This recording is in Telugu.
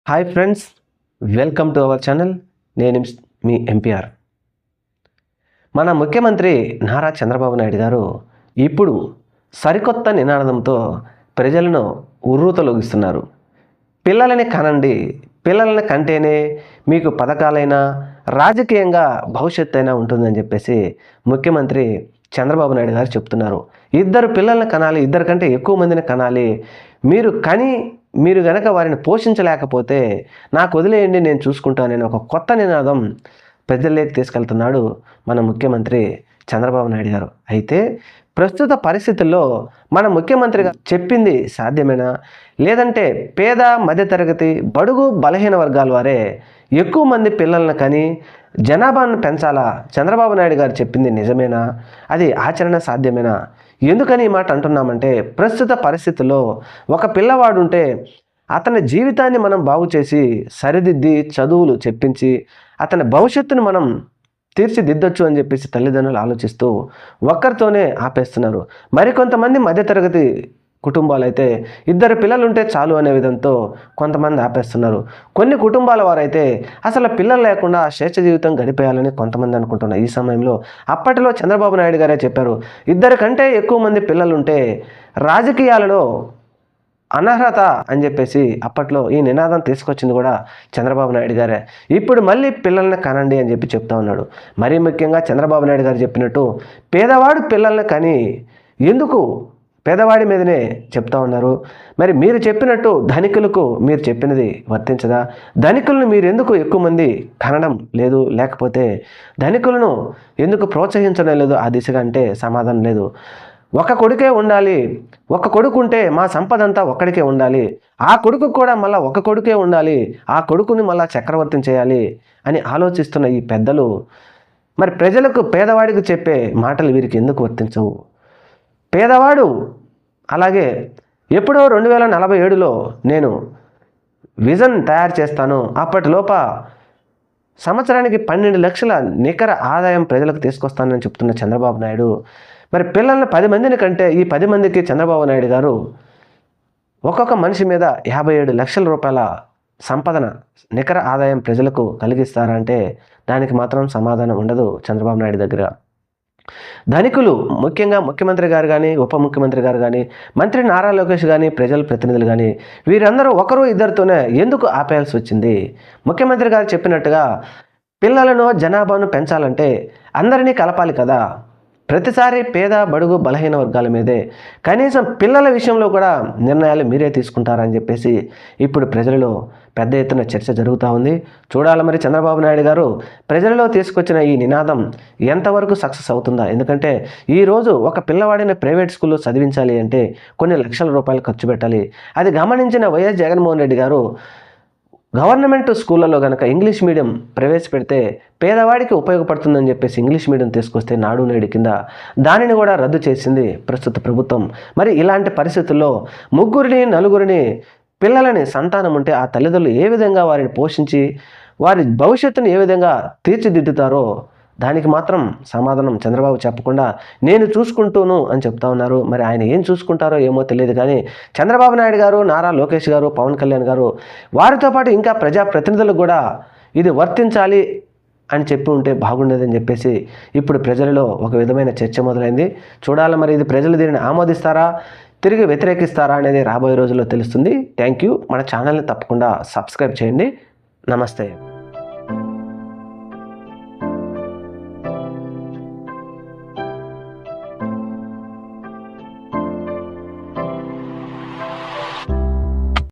Hi friends, welcome to our channel. నేను మీ ఎంపీఆర్. మన ముఖ్యమంత్రి నారా చంద్రబాబు నాయుడు గారు ఇప్పుడు సరికొత్త నినాదంతో ప్రజలను ఉర్రూతలొగిస్తున్నారు. పిల్లలని కనండి, పిల్లలని కంటేనే మీకు పథకాలైనా రాజకీయంగా భవిష్యత్తు అయినా ఉంటుందని చెప్పేసి ముఖ్యమంత్రి చంద్రబాబు నాయుడు గారు చెప్తున్నారు. ఇద్దరు పిల్లల్ని కనాలి, ఇద్దరు కంటే ఎక్కువ మందిని కనాలి. మీరు గనక వారిని పోషించలేకపోతే నాకు వదిలేయండి, నేను చూసుకుంటానని ఒక కొత్త నినాదం ప్రజల్లోకి తీసుకెళ్తున్నాడు మన ముఖ్యమంత్రి చంద్రబాబు నాయుడు గారు. అయితే ప్రస్తుత పరిస్థితుల్లో మన ముఖ్యమంత్రి చెప్పింది సాధ్యమేనా? లేదంటే పేద మధ్యతరగతి బడుగు బలహీన వర్గాల వారే ఎక్కువ మంది పిల్లలను కని జనాభాను పెంచాలా? చంద్రబాబు నాయుడు గారు చెప్పింది నిజమేనా? అది ఆచరణ సాధ్యమేనా? ఎందుకని ఈ మాట అంటున్నామంటే, ప్రస్తుత పరిస్థితుల్లో ఒక పిల్లవాడు ఉంటే అతని జీవితాన్ని మనం బాగు చేసి సరిదిద్ది చదువులు చెప్పించి అతని భవిష్యత్తును మనం తీర్చిదిద్దొచ్చు అని చెప్పేసి తల్లిదండ్రులు ఆలోచిస్తూ ఒక్కరితోనే ఆపేస్తున్నారు. మరికొంతమంది మధ్యతరగతి కుటుంబాలు అయితే ఇద్దరు పిల్లలు ఉంటే చాలు అనే విధంతో కొంతమంది ఆపేస్తున్నారు. కొన్ని కుటుంబాల వారైతే అసలు పిల్లలు లేకుండా స్వేచ్ఛ జీవితం గడిపేయాలని కొంతమంది అనుకుంటున్నారు. ఈ సమయంలో అప్పటిలో చంద్రబాబు నాయుడు గారే చెప్పారు, ఇద్దరి కంటే ఎక్కువ మంది పిల్లలు ఉంటే రాజకీయాలలో అనర్హత అని చెప్పేసి అప్పట్లో ఈ నినాదం తీసుకొచ్చింది కూడా చంద్రబాబు నాయుడు గారే. ఇప్పుడు మళ్ళీ పిల్లల్ని కనండి అని చెప్పి చెప్తా ఉన్నాడు. మరీ ముఖ్యంగా చంద్రబాబు నాయుడు గారు చెప్పినట్టు పేదవాడు పిల్లల్ని కని ఎందుకు పేదవాడి మీదనే చెప్తా ఉన్నారు. మరి మీరు చెప్పినట్టు ధనికులకు మీరు చెప్పినది వర్తించదా? ధనికులను మీరు ఎందుకు ఎక్కువ మంది కనడం లేదు? లేకపోతే ధనికులను ఎందుకు ప్రోత్సహించడం లేదు ఆ దిశగా అంటే సమాధానం లేదు. ఒక కొడుకే ఉండాలి, ఒక కొడుకు ఉంటే మా సంపద అంతా ఒక్కడికే ఉండాలి, ఆ కొడుకు కూడా మళ్ళీ ఒక కొడుకే ఉండాలి, ఆ కొడుకుని మళ్ళీ చక్రవర్తిని చేయాలి అని ఆలోచిస్తున్న ఈ పెద్దలు మరి ప్రజలకు పేదవాడికి చెప్పే మాటలు వీరికి ఎందుకు వర్తించవు? పేదవాడు అలాగే ఎప్పుడో 2047లో నేను విజన్ తయారు చేస్తాను, అప్పటిలోప సంవత్సరానికి 12 లక్షల నికర ఆదాయం ప్రజలకు తీసుకొస్తానని చెప్తున్న చంద్రబాబు నాయుడు మరి పిల్లల్ని 10 మందిని కంటే ఈ 10 మందికి చంద్రబాబు నాయుడు గారు ఒక్కొక్క మనిషి మీద 57 లక్షల రూపాయల సంపదన నికర ఆదాయం ప్రజలకు కలిగిస్తారంటే దానికి మాత్రం సమాధానం ఉండదు చంద్రబాబు నాయుడు దగ్గర. ధనికులు ముఖ్యంగా ముఖ్యమంత్రి గారు కానీ, ఉప ముఖ్యమంత్రి గారు కానీ, మంత్రి నారా లోకేష్ కానీ, ప్రజల ప్రతినిధులు కానీ వీరందరూ ఒకరు ఇద్దరితోనే ఎందుకు ఆపేయాల్సి వచ్చింది? ముఖ్యమంత్రి గారు చెప్పినట్టుగా పిల్లలను జనాభాను పెంచాలంటే అందరినీ కలపాలి కదా. ప్రతిసారి పేద బడుగు బలహీన వర్గాల మీదే కనీసం పిల్లల విషయంలో కూడా నిర్ణయాలు మీరే తీసుకుంటారని చెప్పేసి ఇప్పుడు ప్రజలలో పెద్ద ఎత్తున చర్చ జరుగుతూ ఉంది. చూడాలి మరి చంద్రబాబు నాయుడు గారు ప్రజలలో తీసుకొచ్చిన ఈ నినాదం ఎంతవరకు సక్సెస్ అవుతుందా? ఎందుకంటే ఈరోజు ఒక పిల్లవాడిని ప్రైవేట్ స్కూల్లో చదివించాలి అంటే కొన్ని లక్షల రూపాయలు ఖర్చు పెట్టాలి. అది గమనించిన వైఎస్ జగన్మోహన్ రెడ్డి గారు గవర్నమెంట్ స్కూళ్ళలో కనుక ఇంగ్లీష్ మీడియం ప్రవేశపెడితే పేదవాడికి ఉపయోగపడుతుందని చెప్పేసి ఇంగ్లీష్ మీడియం తీసుకొస్తే నాడు నేడు కింద దానిని కూడా రద్దు చేసింది ప్రస్తుత ప్రభుత్వం. మరి ఇలాంటి పరిస్థితుల్లో నలుగురిని పిల్లలని సంతానం ఉంటే ఆ తల్లిదండ్రులు ఏ విధంగా వారిని పోషించి వారి భవిష్యత్తును ఏ విధంగా తీర్చిదిద్దుతారో దానికి మాత్రం సమాధానం చంద్రబాబు చెప్పకుండా నేను చూసుకుంటూను అని చెప్తా ఉన్నారు. మరి ఆయన ఏం చూసుకుంటారో ఏమో తెలియదు. కానీ చంద్రబాబు నాయుడు గారు, నారా లోకేష్ గారు, పవన్ కళ్యాణ్ గారు వారితో పాటు ఇంకా ప్రజాప్రతినిధులకు కూడా ఇది వర్తించాలి అని చెప్పి ఉంటే బాగుండేదని చెప్పేసి ఇప్పుడు ప్రజలలో ఒక విధమైన చర్చ మొదలైంది. చూడాలి మరి ఇది ప్రజలు దీనిని ఆమోదిస్తారా, తిరిగి వ్యతిరేకిస్తారా అనేది రాబోయే రోజుల్లో తెలుస్తుంది. Thank you. మన ఛానల్ని తప్పకుండా సబ్స్క్రైబ్ చేయండి. నమస్తే.